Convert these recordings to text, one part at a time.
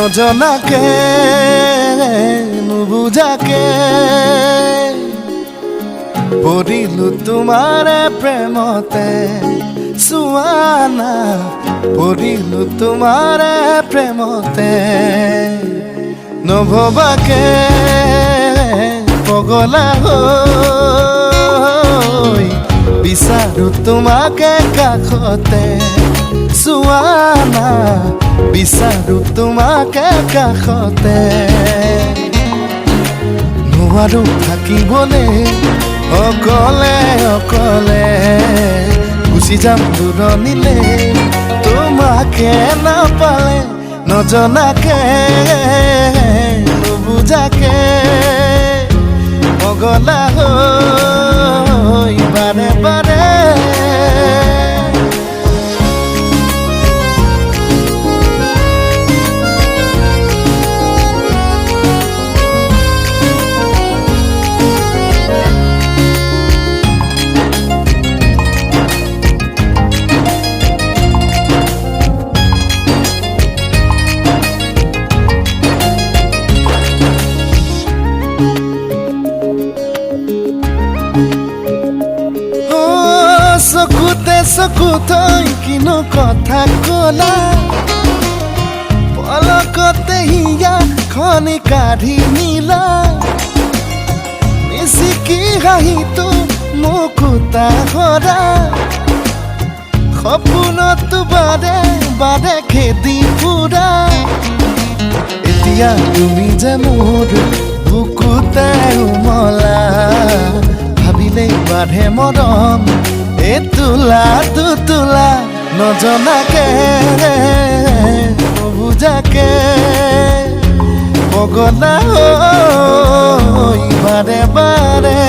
নজনাকে নুবুজাকে পৰিলো তোমাৰে প্ৰেমতে চুৱানা পৰিলো তোমাৰে প্ৰেমতে নভবাকে পগলা হৈ বিচাৰো তোমাকে কাষতে চুৱানা বিচাৰো তোমাকে কাষতে নোৱাৰো থাকিবলে অকলে অকলে গুচি যাম দূৰণিলে তোমাকে নাপালে নজনাকে নুবুজাকে পগলা হৈ বাৰে বাৰে চকুতে চকু থৈ কিনো কথা কলা পলকতে হিয়া খনি কাঢ়ি নিলা মিচিকি হাঁহিটো মুকুতা হৰা সপোনতো বাৰে বাৰে খেদি ফুৰা এতিয়া তুমি যে মোৰ বুকুতে উমলা ভাবিলেই বাঢ়ে মৰম এতুলা দুতুলা নজনাকে নুবুজাকে পগলা হৈ বাৰে বাৰে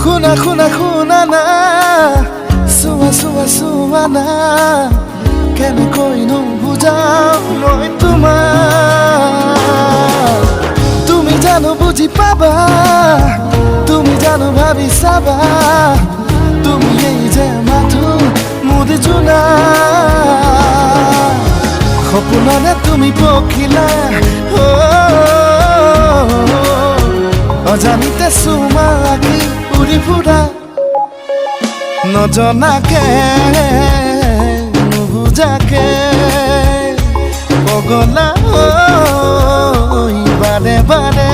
শুনা শুনা শুনা না চোৱা চোৱা চোৱা না কেনেকৈ নুবুজাও মই তোমাক তুমি জানো বুজি পাবা তুমি জানো ভাবি চাবা তুমি এই যে মাথো মুদি জোনা সপোনৰে তুমি পখিলা অজানিতে চুমা লাগি উৰি ফুৰা নজনাকে নুবুজাকে পগলা হৈ বাৰে বাৰে